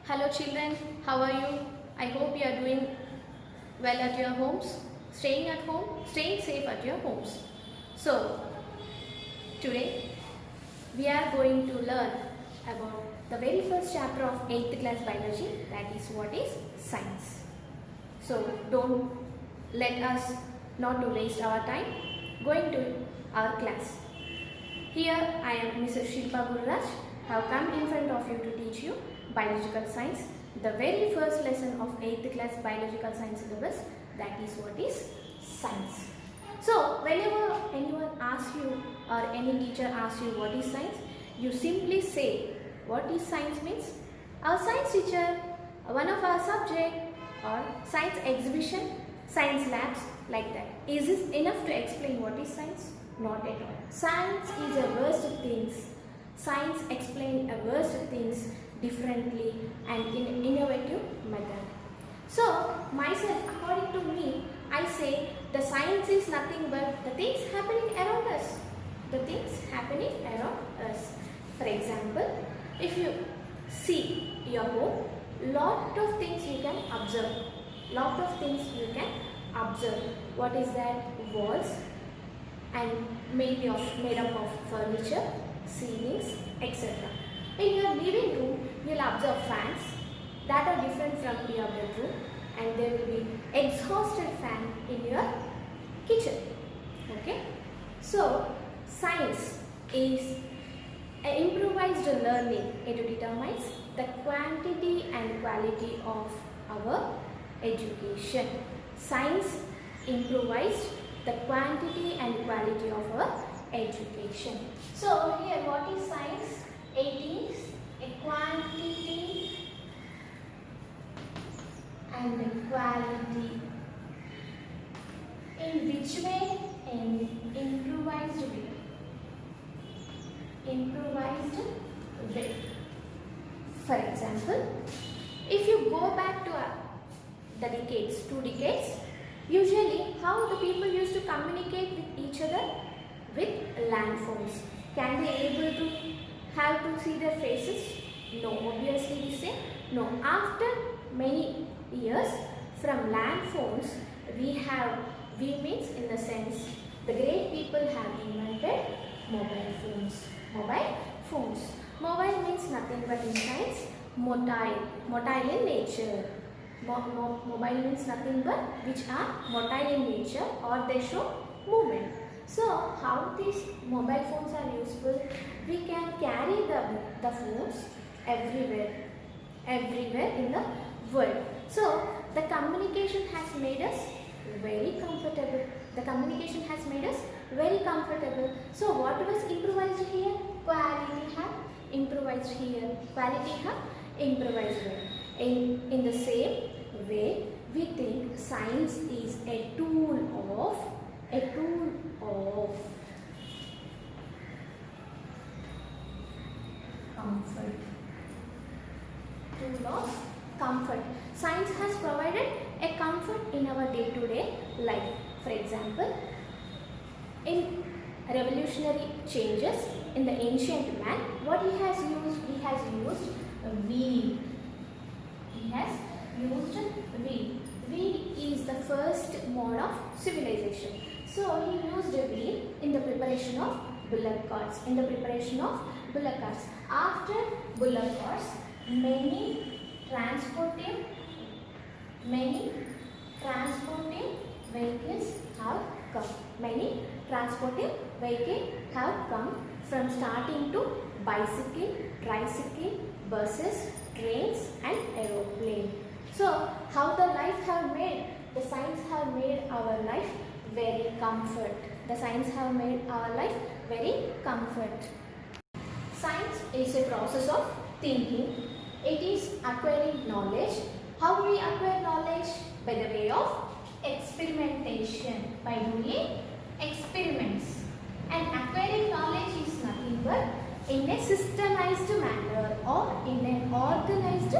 Hello children, how are you? I hope you are doing well at your homes, staying at home, staying safe at your homes. So, today we are going to learn about the very first chapter of 8th class biology, that is what is science. So, don't let us not to waste our time going to our class. Here I am Mrs. Shilpa Gururaj. I have come in front of you to teach you biological science, the very first lesson of 8th class biological science syllabus, that is what is science. So whenever anyone asks you or any teacher asks you what is science, you simply say what is science means our science teacher, one of our subject or science exhibition, science labs, like that. Is this enough to explain what is science? Not at all. Science is a vast things. Science explains a vast things differently and in an innovative method. So, myself, according to me, I say the science is nothing but the things happening around us. The things happening around us. For example, if you see your home, lot of things you can observe. Lot of things you can observe. What is that? Walls and made up of furniture, ceilings, etc. In your living room, you will observe fans that are different from your bedroom, and there will be exhausted fan in your kitchen. Okay. So, science is an improvised learning. It determines the quantity and quality of our education. Science improvised the quantity and quality of our education. So here what is science? It is a quantity and a quality. In which way? In improvised way. Improvised way. For example, if you go back to the decades, 2 decades, usually how the people used to communicate with each other? With land phones. Can they able to have to see their faces? No, obviously we say no. After many years from land phones, we means in the sense the great people have invented mobile phones. Mobile phones. Mobile means nothing but in science motile in nature. Mobile means nothing but which are motile in nature or they show movement. So, how these mobile phones are useful? We can carry the phones everywhere in the world. So, the communication has made us very comfortable. The communication has made us very comfortable. So, what was improvised here? Quality have improvised here. Quality have improvised here. In the same way, we think science is a tool of comfort. Tool of comfort. Science has provided a comfort in our day-to-day life. For example, in revolutionary changes in the ancient man, what he has used? He has used a wheel. He has used wheel. Wheel is the first mode of civilization. So he used a wheel in the preparation of bullock carts. After bullock carts, many transporting vehicles have come. From starting to bicycle, tricycle, buses, trains and aeroplane. So how the science have made our life very comfort. Science is a process of thinking. It is acquiring knowledge. How do we acquire knowledge? By the way of experimentation. By doing experiments. And acquiring knowledge is nothing but in a systemized manner or in an organized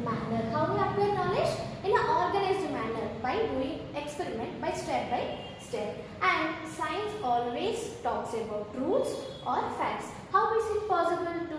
manner. How we acquire knowledge? In an organized manner by doing experiment by step. And science always talks about truths or facts. How is it possible to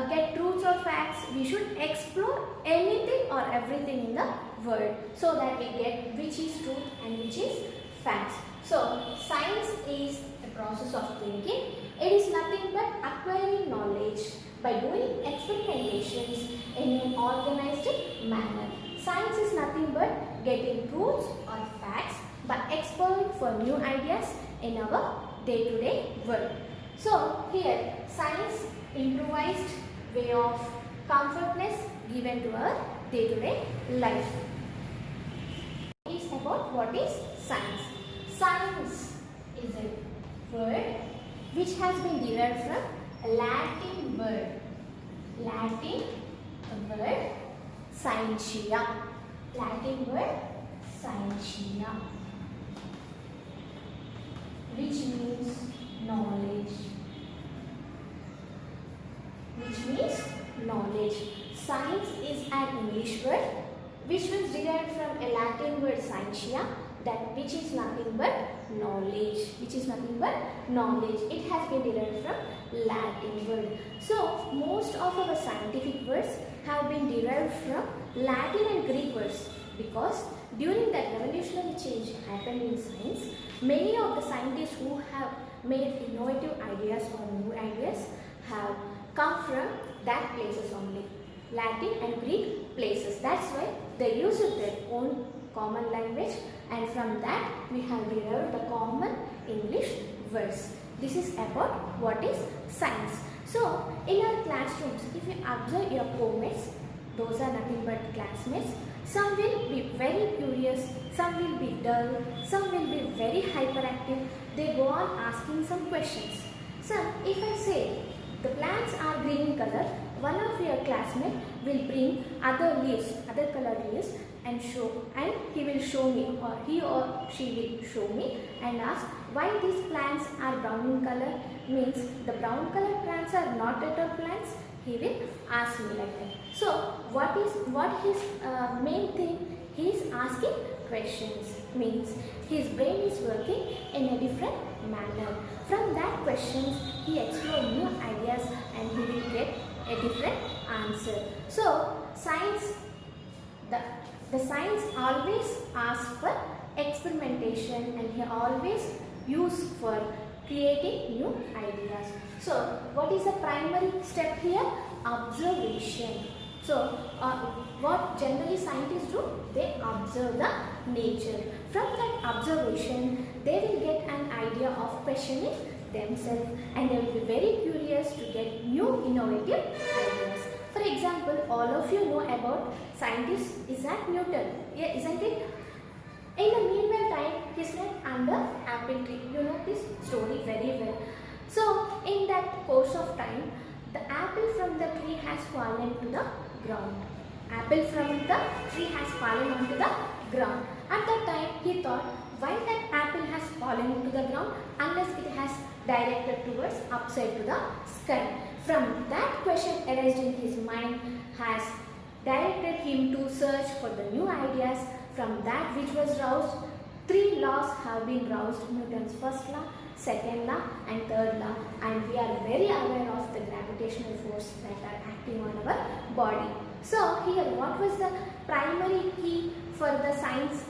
get truths or facts. We should explore anything or everything in the world so that we get which is truth and which is facts. So science is a process of thinking. It is nothing but acquiring knowledge by doing experimentations in an organized manner. Science is nothing but getting truths or facts by exploring for new ideas in our day-to-day world. So here science improvised way of comfortness given to our day-to-day life. Is about what is science. Science is a word which has been derived from a Latin word. Latin word scientia. Latin word scientia, which means knowledge. Which means knowledge. Science is an English word which was derived from a Latin word scientia, that which is nothing but knowledge. Which is nothing but knowledge. It has been derived from Latin word. So most of our scientific words have been derived from Latin and Greek words, because during that revolutionary change happened in science, many of the scientists who have made innovative ideas or new ideas have come from that places only, Latin and Greek places. That's why they used their own common language, and from that we have derived the common English words. This is about what is science. So in our classrooms, if you observe your co-mates, those are nothing but classmates. Some will be very curious, some will be dull, some will be very hyperactive. They go on asking some questions. So if I say the plants are green in color, one of your classmates will bring other leaves, other colored leaves, and he will show me, or he or she will show me and ask why these plants are brown in color, means the brown colored plants are not at all plants. He will ask me like that. So what his main thing, he is asking questions, means his brain is working in a different manner. From that questions he explore new ideas and he will get a different answer. So science, the science always asks for experimentation, and he always use for creating new ideas. So what is the primary step here? Observation. So what generally scientists do? They observe the nature. From that observation they will get an idea of questioning themselves, and they will be very curious to get new innovative ideas. For example, all of you know about scientist Isaac Newton, yeah, isn't it? In the meanwhile time, he slept under apple tree. You know this story very well. So in that course of time, the apple from the tree has fallen to the ground. Apple from the tree has fallen onto the ground. At that time, he thought, why that apple has fallen to the ground unless it has directed towards upside to the sky? From that question arised in his mind has directed him to search for the new ideas. From that which was roused, 3 laws have been roused: Newton's first law, second law and third law, and we are very aware of the gravitational force that are acting on our body. So here what was the primary key for the science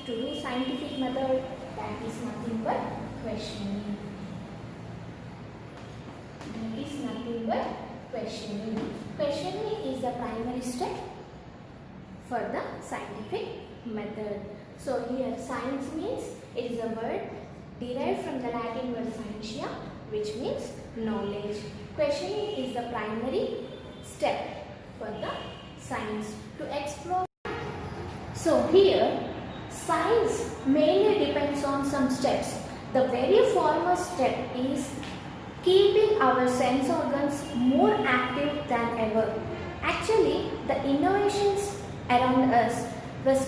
to do scientific method? That is nothing but questioning. That is nothing but questioning. Questioning is the primary step for the scientific method. So here science means, it is a word derived from the Latin word scientia, which means knowledge. Questioning is the primary step for the science to explore. So here science mainly depends on some steps. The very foremost step is keeping our sense organs more active than ever. Actually, the innovations around us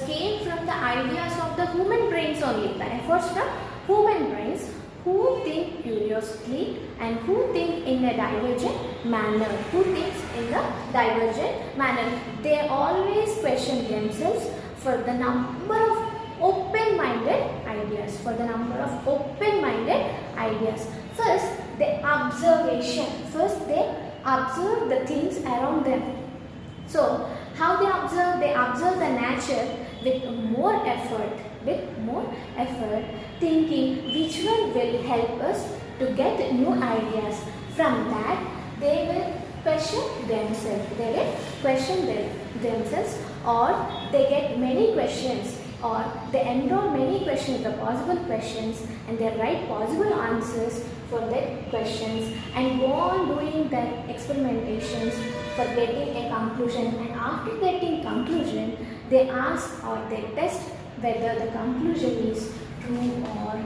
came from the ideas of the human brains only, the efforts from human brains who think curiously and who think in a divergent manner. They always question themselves for the number of open-minded ideas. First, the observation. First, they observe the things around them. So how they observe? They observe the nature with more effort, thinking which one will help us to get new ideas. From that, they will question themselves, or they get many questions, or they enroll many questions, the possible questions, and they write possible answers for that questions and go on doing their experimentations for getting a conclusion. And after getting conclusion, they ask or they test whether the conclusion is true or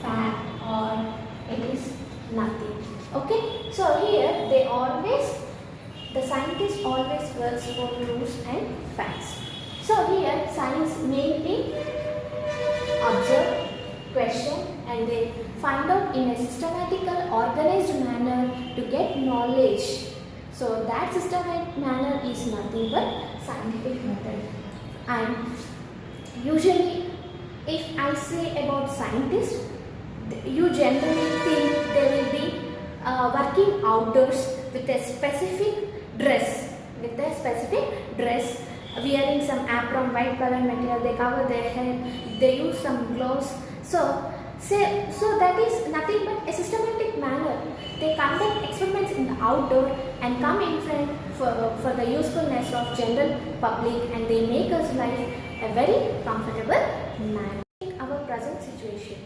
fact or it is nothing. Okay, so here the scientist always works for truths and facts. So here science mainly observe, question, and they find out in a systematical, organized manner to get knowledge. So that systematic manner is nothing but scientific method. And usually if I say about scientists, you generally think they will be working outdoors with a specific dress, wearing some apron, white color material, they cover their head, they use some gloves. So that is nothing but a systematic manner. They conduct experiments in the outdoor and come in front for the usefulness of general public, and they make us life a very comfortable manner. In our present situation,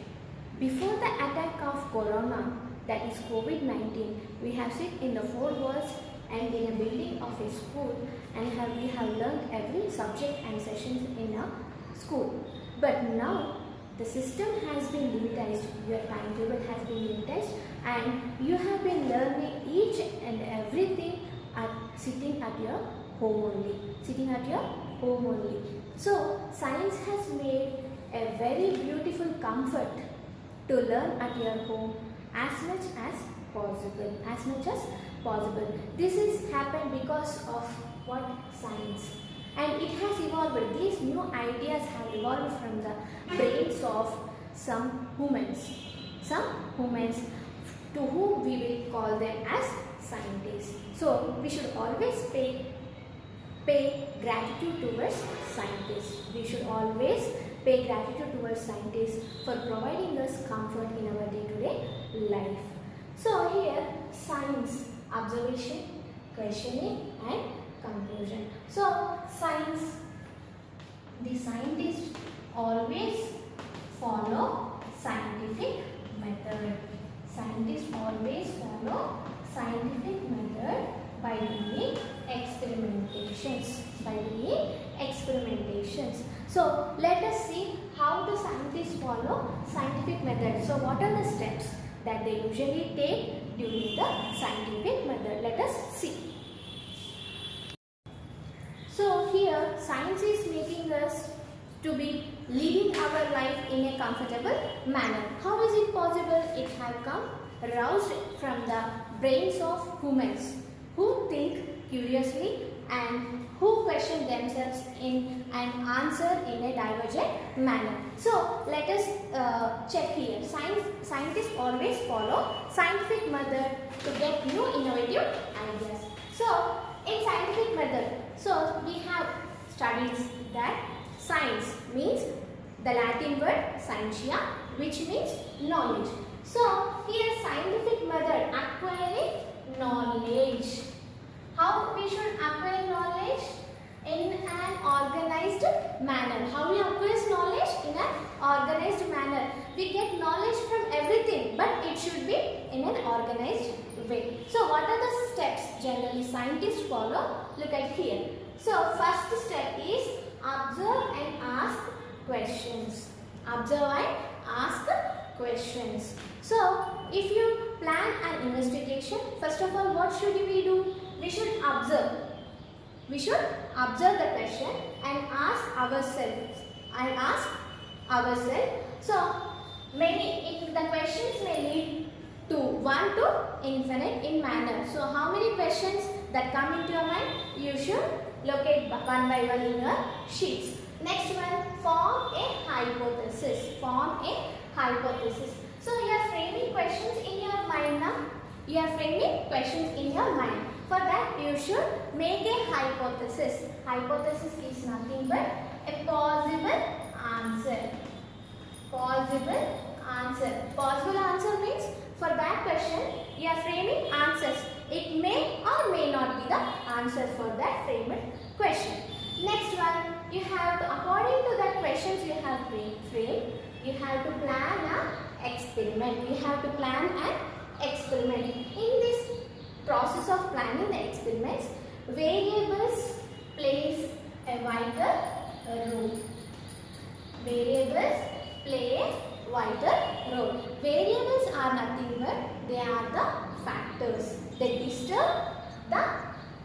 before the attack of corona, that is COVID-19, we have sit in the four walls and in a building of a school, and we have learned every subject and sessions in a school. But now the system has been limited, your timetable has been limited, and you have been learning each and everything sitting at your home only. So science has made a very beautiful comfort to learn at your home as much as possible. This is happened because of what? Science. And it has evolved. These new ideas have evolved from the brains of some humans to whom we will call them as scientists. So we should always pay gratitude towards scientists. We should always pay gratitude towards scientists for providing us comfort in our day-to-day life. So here science, observation, questioning and conclusion. So science, the scientists always follow scientific method. Scientists always follow scientific method by doing experimentations. So let us see how the scientists follow scientific method. So what are the steps that they usually take during the scientific method? Let us see. So here science is making us to be living our life in a comfortable manner. How is it possible? It has come roused from the brains of humans who think curiously and who question themselves in and answer in a divergent manner. So let us check here. Scientists always follow scientific method to get new innovative ideas. So in scientific method, so we have studied that science means the Latin word scientia, which means knowledge. So here scientific method, acquiring knowledge. How we should acquire knowledge? In an organized manner. How we acquire knowledge? In an organized manner. We get knowledge from everything, but it should be in an organized way. So what are the steps generally scientists follow? Look at here. So first step is observe and ask questions. Observe and ask questions. So if you plan an investigation, first of all, what should we do? We should observe. We should observe the question and ask ourselves. So the questions may lead to 1 to infinite in manner. So how many questions that come into your mind? You should locate one by one in your sheets. Next one, form a hypothesis. So you are framing questions in your mind now. You are framing questions in your mind. For that, you should make a hypothesis. Hypothesis is nothing but a possible answer. Possible answer. Possible answer means for that question, you are framing answers. It may or may not be the answer for that framed question. Next one, you have to, according to that questions you have framed, you have to plan an experiment. You have to plan an experiment. In this process of planning the experiments, variables plays a vital role. Variables play a vital role. Variables are nothing but they are the factors. They disturb the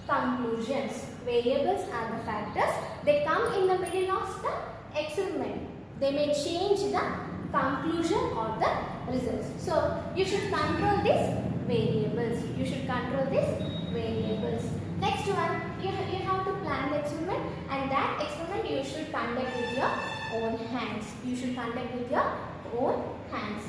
conclusions. Variables are the factors. They come in the middle of the experiment. They may change the conclusion or the results. So you should control these variables. You should control these variables. Next one, you have to plan the experiment, and that experiment you should conduct with your own hands. You should conduct with your own hands.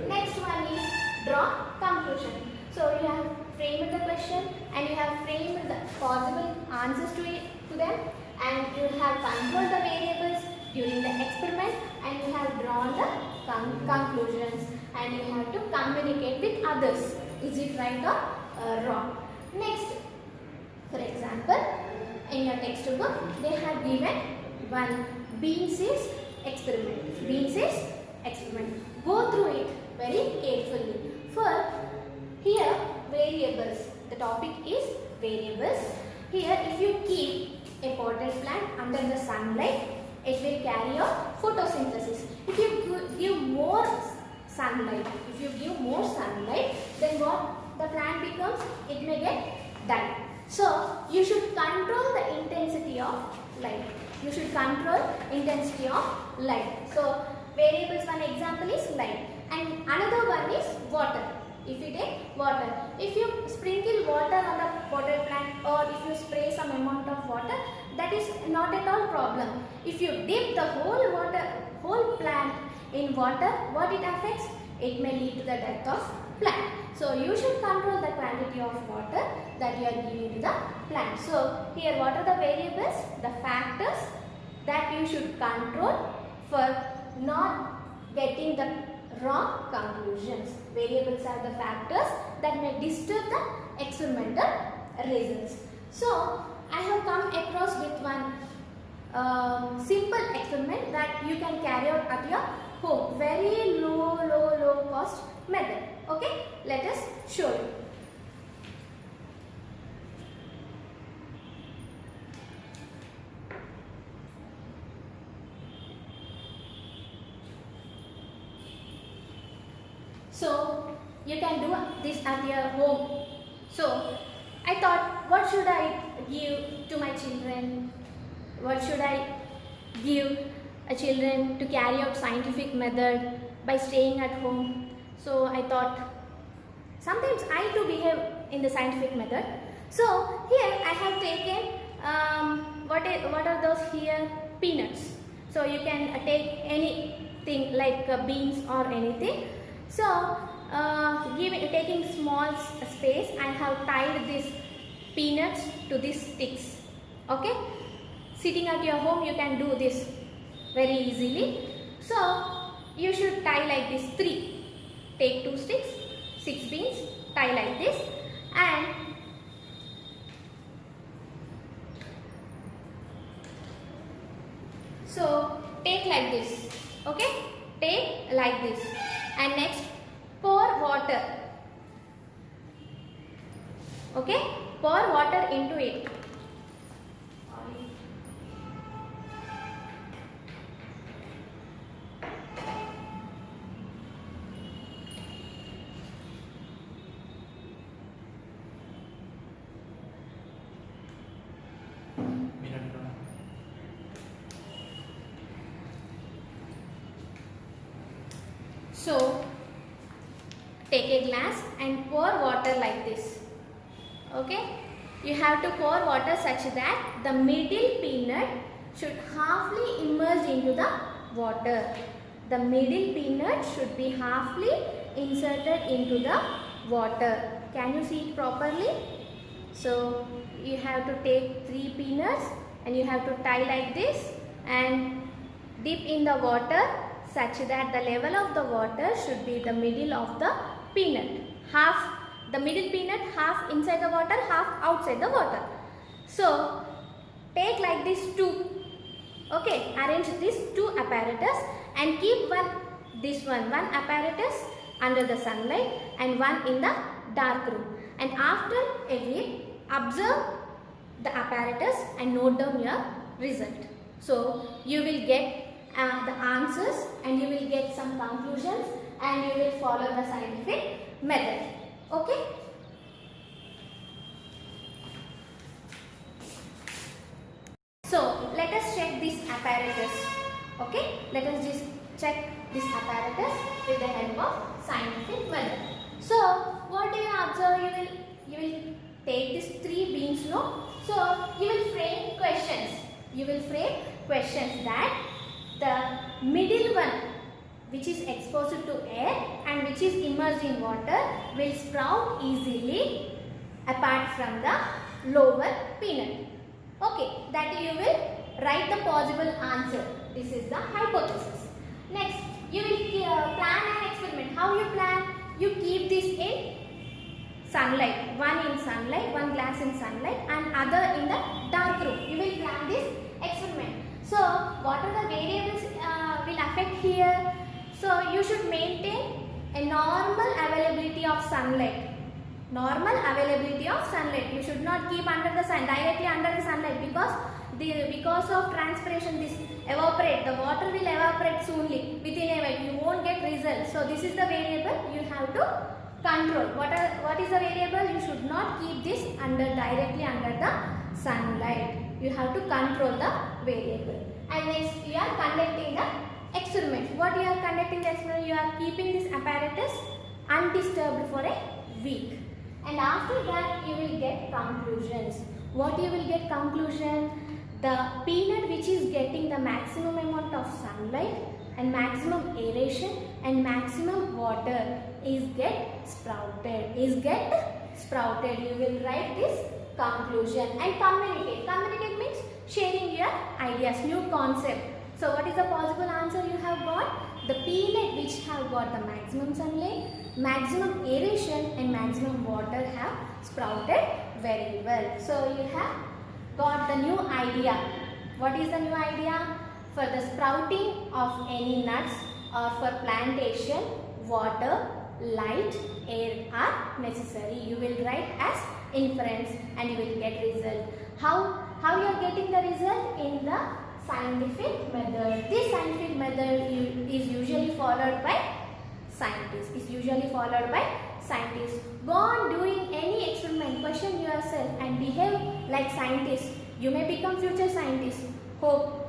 Next one is draw conclusion. So you have framed the question and you have framed the possible answers to them, and you have controlled the variables during the experiment, and you have drawn the conclusions, and you have to communicate with others. Is it right or wrong? Next, for example, in your textbook they have given one beans is experiment. Beans is experiment. Go through it very carefully. For here variables. The topic is variables. Here if you keep a potted plant under the sunlight, it will carry out photosynthesis. If you give more sunlight, then what the plant becomes? It may get died. So you should control the intensity of light. You should control intensity of light. So variables, one example is light, and another one is water. If you take water, if you sprinkle water on the potted plant, or if you spray some amount of water, that is not at all problem. If you dip the whole plant in water, what it affects? It may lead to the death of plant. So you should control the quantity of water that you are giving to the plant. So here what are the variables? The factors that you should control for not getting the wrong conclusions. Variables are the factors that may disturb the experimental results. So I have come across with one simple experiment that you can carry out at your home. Very low cost method. Okay, let us show you. So you can do this at your home. So I thought, what should I give to my children? What should I give a children to carry out scientific method by staying at home? So I thought, sometimes I too behave in the scientific method. So here I have taken what are those here? Peanuts. So you can take anything like beans or anything. So taking small space, I have tied these peanuts to these sticks. Okay, sitting at your home you can do this very easily. So you should tie like this 3. Take 2 sticks, 6 beans, tie like this, and so take like this. Okay, take like this, and next pour water. Okay, pour water into it. So take a glass and pour water like this. Okay, you have to pour water such that the middle peanut should halfly immerse into the water. The middle peanut should be halfly inserted into the water. Can you see it properly? So you have to take 3 peanuts and you have to tie like this and dip in the water such that the level of the water should be the middle of the peanut. Half the middle peanut, half inside the water, half outside the water. So take like this 2. Okay, arrange these 2 apparatus and keep one apparatus under the sunlight and one in the dark room. And after a week, observe the apparatus and note down your result. So you will get the answers and you will get some conclusions and you will follow the scientific method. Okay? So let us check this apparatus. Okay? Let us just check this apparatus with the help of scientific method. So what do you observe? You will take these 3 beans, no? So you will frame questions. You will frame questions that the middle one, which is exposed to air and which is immersed in water, will sprout easily apart from the lower peanut. Okay, that you will write the possible answer. This is the hypothesis. Next, you will plan an experiment. How you plan? You keep this in sunlight. One in sunlight, one glass in sunlight and other in the dark room. You will plan this experiment. So, what are the variables will affect here? So, you should maintain a normal availability of sunlight. Normal availability of sunlight. You should not keep under the sun, directly under the sunlight, because of transpiration this evaporate. The water will evaporate soonly within a while. You won't get results. So, this is the variable you have to control. What is the variable? You should not keep this directly under the sunlight. You have to control the variable. And next, you are conducting the experiment. What you are conducting the experiment? You are keeping this apparatus undisturbed for a week. And after that, you will get conclusions. What you will get conclusion? The peanut which is getting the maximum amount of sunlight and maximum aeration and maximum water is get sprouted. You will write this conclusion and communicate. Communicate means sharing your ideas, new concept. So what is the possible answer you have got? The peanut which have got the maximum sunlight, maximum aeration and maximum water have sprouted very well. So you have got the new idea. What is the new idea? For the sprouting of any nuts or for plantation, water, light, air are necessary. You will write as inference and you will get result. How you are getting the result? In the scientific method. This scientific method is usually followed by scientists. Go on doing any experiment, question yourself and behave like scientists. You may become future scientists. Hope